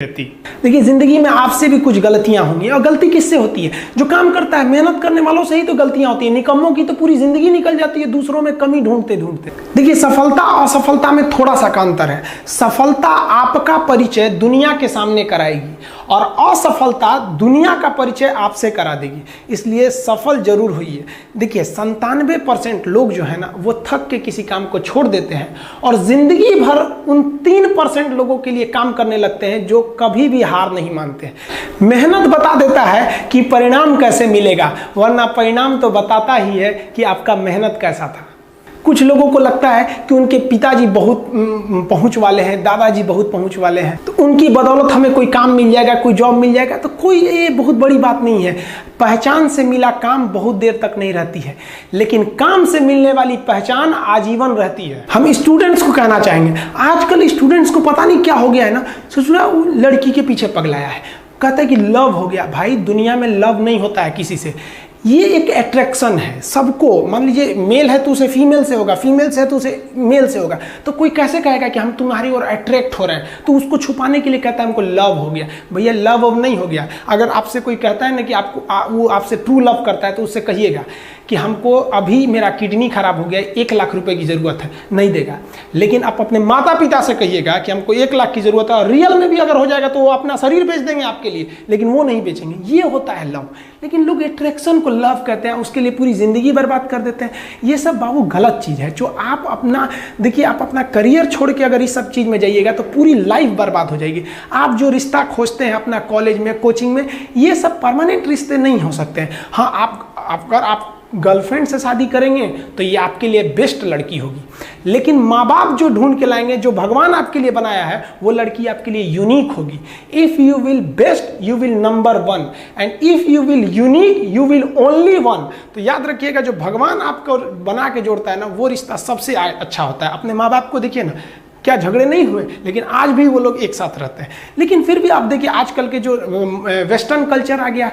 देखिए, जिंदगी में आपसे भी कुछ गलतियां होंगी। और गलती किससे होती है? जो काम करता है, मेहनत करने वालों से ही तो गलतियां होती है। निकम्मों की तो पूरी जिंदगी निकल जाती है दूसरों में कमी ढूंढते ढूंढते। देखिए, सफलता और असफलता में थोड़ा सा का अंतर है। सफलता आपका परिचय दुनिया के सामने कराएगी और असफलता दुनिया का परिचय आपसे करा देगी। इसलिए सफल जरूर होइए। देखिए, 97% लोग जो है ना, वो थक के किसी काम को छोड़ देते हैं और जिंदगी भर उन 3% लोगों के लिए काम करने लगते हैं जो कभी भी हार नहीं मानते। मेहनत बता देता है कि परिणाम कैसे मिलेगा, वरना परिणाम तो बताता ही है कि आपका मेहनत कैसा था। कुछ लोगों को लगता है कि उनके पिताजी बहुत पहुंच वाले हैं, दादाजी बहुत पहुंच वाले हैं, तो उनकी बदौलत हमें कोई काम मिल जाएगा, कोई जॉब मिल जाएगा। तो कोई ये बहुत बड़ी बात नहीं है। पहचान से मिला काम बहुत देर तक नहीं रहती है, लेकिन काम से मिलने वाली पहचान आजीवन रहती है। हम स्टूडेंट्स को कहना चाहेंगे, आजकल स्टूडेंट्स को पता नहीं क्या हो गया है ना, सोचना वो लड़की के पीछे पगलाया है, कहता है कि लव हो गया। भाई, दुनिया में लव नहीं होता है किसी से। ये एक अट्रैक्शन है सबको। मान लीजिए मेल है तो उसे फीमेल से होगा, फीमेल से है तो उसे मेल से होगा। तो कोई कैसे कहेगा कि हम तुम्हारी ओर अट्रैक्ट हो रहे हैं? तो उसको छुपाने के लिए कहता है हमको लव हो गया। भैया, लव अब नहीं हो गया। अगर आपसे कोई कहता है ना कि आपको वो आपसे ट्रू लव करता है, तो उससे कहिएगा कि हमको अभी मेरा किडनी खराब हो गया है, 1 लाख रुपए की जरूरत है, नहीं देगा। लेकिन आप अपने माता पिता से कहिएगा कि हमको 1 लाख की जरूरत है, और रियल में भी अगर हो जाएगा तो वो अपना शरीर बेच देंगे आपके लिए, लेकिन वो नहीं बेचेंगे। ये होता है लव। लेकिन लोग अट्रैक्शन को लव कहते हैं, उसके लिए पूरी जिंदगी बर्बाद कर देते हैं। ये सब बाबू गलत चीज है। जो आप अपना देखिए, आप अपना करियर छोड़ के अगर इस सब चीज में जाइएगा तो पूरी लाइफ बर्बाद हो जाएगी। आप जो रिश्ता खोजते हैं अपना कॉलेज में, कोचिंग में, ये सब परमानेंट रिश्ते नहीं हो सकते हैं। हाँ, अगर आप गर्लफ्रेंड से शादी करेंगे तो ये आपके लिए बेस्ट लड़की होगी, लेकिन माँ बाप जो ढूंढ के लाएंगे, जो भगवान आपके लिए बनाया है, वो लड़की आपके लिए यूनिक होगी। If you will best you will number 1, and if you will unique you will only 1। तो याद रखिएगा, जो भगवान आपको बना के जोड़ता है ना, वो रिश्ता सबसे अच्छा होता है। अपने माँ बाप को देखिए ना, क्या झगड़े नहीं हुए, लेकिन आज भी वो लोग एक साथ रहते हैं। लेकिन फिर भी आप देखिए, आजकल के जो वेस्टर्न कल्चर आ गया,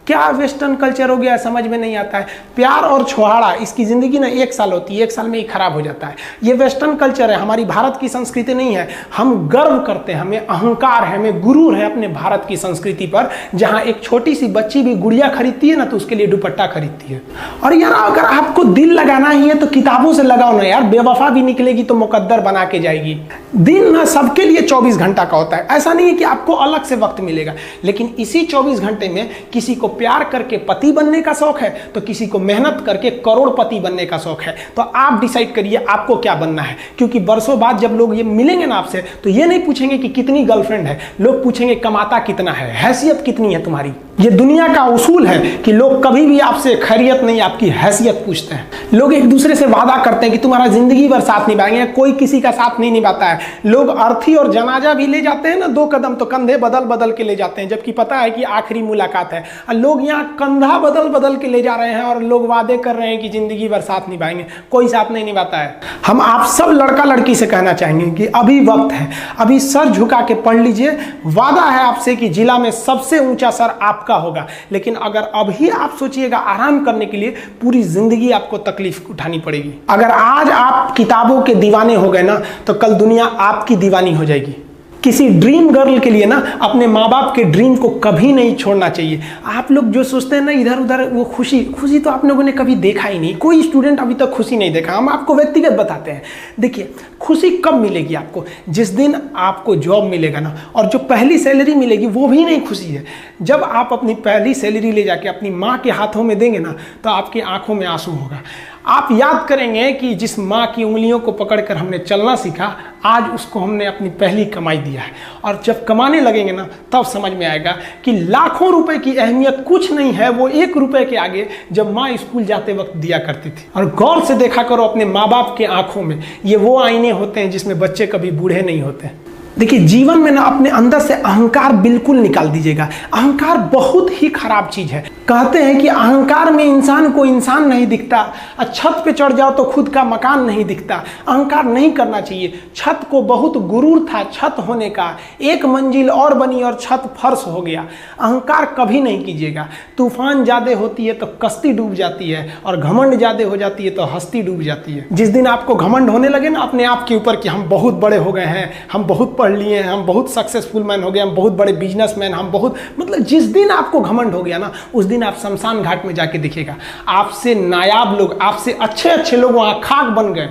क्या वेस्टर्न कल्चर हो गया समझ में नहीं आता है। प्यार और छोहाड़ा, इसकी जिंदगी ना 1 साल होती है, 1 साल में ही खराब हो जाता है। ये वेस्टर्न कल्चर है, हमारी भारत की संस्कृति नहीं है। हम गर्व करते हैं, हमें अहंकार है, हमें गुरूर है अपने भारत की संस्कृति पर। जहाँ एक छोटी सी बच्ची भी गुड़िया खरीदती है ना, तो उसके लिए दुपट्टा खरीदती है। और यार, अगर आपको दिल लगाना ही है तो किताबों से लगाओ ना यार। बेवफा भी निकलेगी तो मुकद्दर बना के जाएगी। दिन ना सबके लिए 24 घंटा का होता है। ऐसा नहीं है कि आपको अलग से वक्त मिलेगा, लेकिन इसी 24 घंटे में किसी को प्यार करके पति बनने का शौक है, तो किसी को मेहनत करके करोड़पति बनने का शौक है। तो आप डिसाइड करिए आपको क्या बनना है। क्योंकि बरसों बाद जब लोग ये मिलेंगे ना आपसे, तो ये नहीं पूछेंगे कि कितनी गर्लफ्रेंड है, लोग पूछेंगे कमाता कितना है, हैसियत कितनी है तुम्हारी। ये दुनिया का उसूल है कि लोग कभी भी आपसे खैरियत नहीं, आपकी हैसियत पूछते हैं। लोग एक दूसरे से वादा करते हैं कि तुम्हारा जिंदगी भर साथ निभाएंगे, कोई किसी का साथ नहीं निभाता है। लोग अर्थी और जनाजा भी ले जाते हैं ना 2 कदम, तो कंधे बदल बदल के ले जाते हैं, जबकि पता है कि आखिरी मुलाकात है। और लोग यहाँ कंधा बदल बदल के ले जा रहे हैं और लोग वादे कर रहे हैं कि जिंदगी भर साथ निभाएंगे, कोई साथ नहीं निभाता है। हम आप सब लड़का लड़की से कहना चाहेंगे कि अभी वक्त है, अभी सर झुका के पढ़ लीजिए। वादा है आपसे कि जिला में सबसे ऊंचा सर आपका होगा। लेकिन अगर अभी आप सोचिएगा आराम करने के लिए, पूरी जिंदगी आपको तकलीफ उठानी पड़ेगी। अगर आज आप किताबों के दीवाने हो गए ना, तो कल दुनिया आपकी दीवानी हो जाएगी। किसी ड्रीम गर्ल के लिए ना अपने माँ बाप के ड्रीम को कभी नहीं छोड़ना चाहिए। आप लोग जो सोचते हैं ना इधर उधर, वो खुशी तो आप लोगों ने कभी देखा ही नहीं। कोई स्टूडेंट अभी तक खुशी नहीं देखा। हम आपको व्यक्तिगत बताते हैं। देखिए, खुशी कब मिलेगी आपको? जिस दिन आपको जॉब मिलेगा ना, और जो पहली सैलरी मिलेगी वो भी नहीं खुशी है। जब आप अपनी पहली सैलरी ले जाके अपनी माँ के हाथों में देंगे ना, तो आपकी आंखों में आंसू होगा। आप याद करेंगे कि जिस माँ की उंगलियों को पकड़कर हमने चलना सीखा, आज उसको हमने अपनी पहली कमाई दिया है। और जब कमाने लगेंगे ना, तब समझ में आएगा कि लाखों रुपए की अहमियत कुछ नहीं है, वो 1 रुपए के आगे जब माँ स्कूल जाते वक्त दिया करती थी। और गौर से देखा करो अपने माँ बाप के आंखों में, ये वो आईने होते हैं जिसमें बच्चे कभी बूढ़े नहीं होते। देखिए, जीवन में ना अपने अंदर से अहंकार बिल्कुल निकाल दीजिएगा। अहंकार बहुत ही खराब चीज है। कहते हैं कि अहंकार में इंसान को इंसान नहीं दिखता, और छत पे चढ़ जाओ तो खुद का मकान नहीं दिखता। अहंकार नहीं करना चाहिए। छत को बहुत गुरूर था छत होने का, 1 मंजिल और बनी और छत फर्श हो गया। अहंकार कभी नहीं कीजिएगा। तूफान ज्यादा होती है तो कश्ती डूब जाती है, और घमंड ज्यादा हो जाती है तो हस्ती डूब जाती है। जिस दिन आपको घमंड होने लगे ना अपने आप के ऊपर कि हम बहुत बड़े हो गए हैं, हम बहुत पढ़े पढ़ लिए हैं, हम बहुत सक्सेसफुल मैन हो गए, हम बहुत बड़े बिजनेसमैन, हम बहुत, मतलब जिस दिन आपको घमंड हो गया ना, उस दिन आप शमशान घाट में जाके देखिएगा, आपसे नायाब लोग, आपसे अच्छे अच्छे लोग वहाँ खाक बन गए।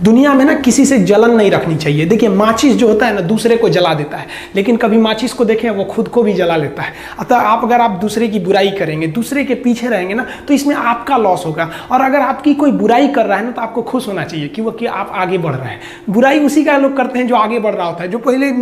दुनिया में ना किसी से जलन नहीं रखनी चाहिए। देखिए माचिस जो होता है ना दूसरे को जला देता है, लेकिन कभी माचिस को देखें वो खुद को भी जला लेता है। अतः अगर आप दूसरे की बुराई करेंगे, दूसरे के पीछे रहेंगे ना, तो इसमें आपका लॉस होगा। और अगर आपकी कोई बुराई कर रहा है ना, तो आपको खुश होना चाहिए कि आप आगे बढ़ रहे हैं। बुराई उसी का लोग करते हैं जो आगे बढ़ रहा होता है, जो पहले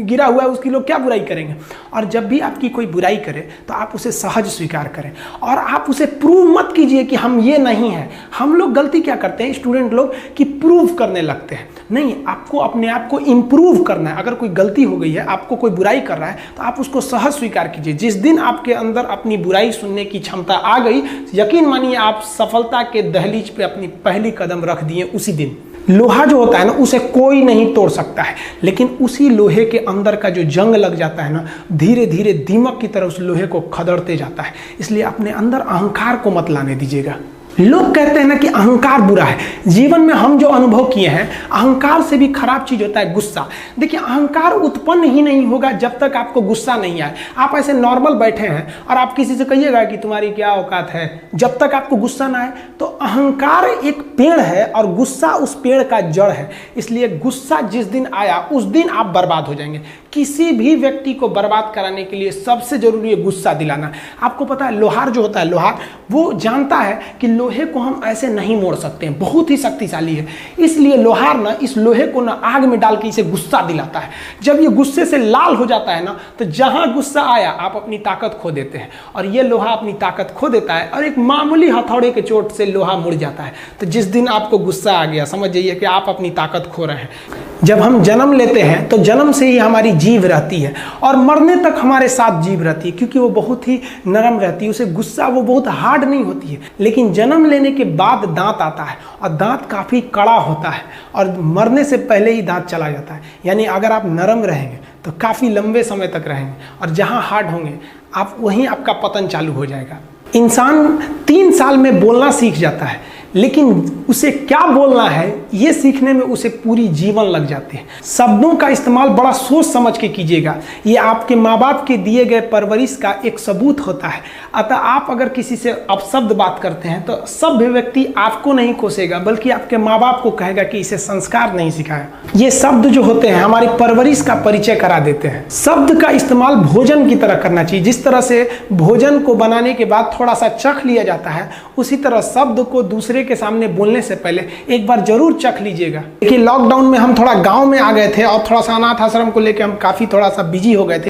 गिरा हुआ है उसकी लोग क्या बुराई करेंगे। और जब भी आपकी कोई बुराई करे तो आप उसे सहज स्वीकार करें, और आप उसे प्रूव मत कीजिए कि हम ये नहीं हैं। हम लोग गलती क्या करते हैं स्टूडेंट लोग, कि प्रूव करने लगते हैं। नहीं, आपको अपने आप को इंप्रूव करना है। अगर कोई गलती हो गई है, आपको कोई बुराई कर रहा है, तो आप उसको सहज स्वीकार कीजिए। जिस दिन आपके अंदर अपनी बुराई सुनने की क्षमता आ गई, यकीन मानिए आप सफलता के दहलीज पे अपनी पहली कदम रख दिए उसी दिन। लोहा जो होता है ना, उसे कोई नहीं तोड़ सकता है, लेकिन उसी लोहे के अंदर का जो जंग लग जाता है ना, धीरे धीरे दीमक की तरह उस लोहे को खदड़ते जाता है। इसलिए अपने अंदर अहंकार को मत लाने दीजिएगा। लोग कहते हैं ना कि अहंकार बुरा है। जीवन में हम जो अनुभव किए हैं, अहंकार से भी खराब चीज होता है गुस्सा। देखिए अहंकार उत्पन्न ही नहीं होगा जब तक आपको गुस्सा नहीं आए। आप ऐसे नॉर्मल बैठे हैं और आप किसी से कहिएगा कि तुम्हारी क्या औकात है, जब तक आपको गुस्सा ना आए। तो अहंकार एक पेड़ है और गुस्सा उस पेड़ का जड़ है। इसलिए गुस्सा जिस दिन आया उस दिन आप बर्बाद हो जाएंगे। किसी भी व्यक्ति को बर्बाद कराने के लिए सबसे जरूरी है गुस्सा दिलाना। आपको पता है लोहार जो होता है, लोहार वो जानता है कि लोहे को हम ऐसे नहीं मोड़ सकते हैं, बहुत ही शक्तिशाली है। इसलिए लोहार ना इस लोहे को ना आग में डाल के इसे गुस्सा दिलाता है। जब ये गुस्से से लाल हो जाता है ना, तो जहां गुस्सा आया आप अपनी ताकत खो देते हैं। और ये लोहा अपनी ताकत खो देता है और एक मामूली हथौड़े के चोट से लोहा मुड़ जाता है। तो जिस दिन आपको गुस्सा आ गया, समझ जाइए कि आप अपनी ताकत खो रहे हैं। जब हम जन्म लेते हैं तो जन्म से ही हमारी जीभ रहती है और मरने तक हमारे साथ जीभ रहती है, क्योंकि वो बहुत ही नरम रहती है। उसे गुस्सा वो बहुत हार्ड नहीं होती है। लेकिन जन्म लेने के बाद दांत आता है और दांत काफ़ी कड़ा होता है और मरने से पहले ही दांत चला जाता है। यानी अगर आप नरम रहेंगे तो काफ़ी लंबे समय तक रहेंगे, और जहाँ हार्ड होंगे आप वहीं आपका पतन चालू हो जाएगा। इंसान 3 साल में बोलना सीख जाता है, लेकिन उसे क्या बोलना है ये सीखने में उसे पूरी जीवन लग जाती है। शब्दों का इस्तेमाल बड़ा सोच समझ के कीजिएगा। ये आपके माँ बाप के दिए गए परवरिश का एक सबूत होता है। अतः आप अगर किसी से अपशब्द बात करते हैं तो सभ्य व्यक्ति आपको नहीं कोसेगा, बल्कि आपके माँ बाप को कहेगा कि इसे संस्कार नहीं सिखाया। ये शब्द जो होते हैं हमारी परवरिश का परिचय करा देते हैं। शब्द का इस्तेमाल भोजन की तरह करना चाहिए। जिस तरह से भोजन को बनाने के बाद थोड़ा सा चख लिया जाता है, उसी तरह शब्द को दूसरे के सामने बोलने से पहले एक बार जरूर चख लीजिएगा। देखिए लॉकडाउन में हम थोड़ा गांव में आ गए थे और थोड़ा सा अनाथ आश्रम को लेकर हम काफी थोड़ा सा बिजी हो गए थे।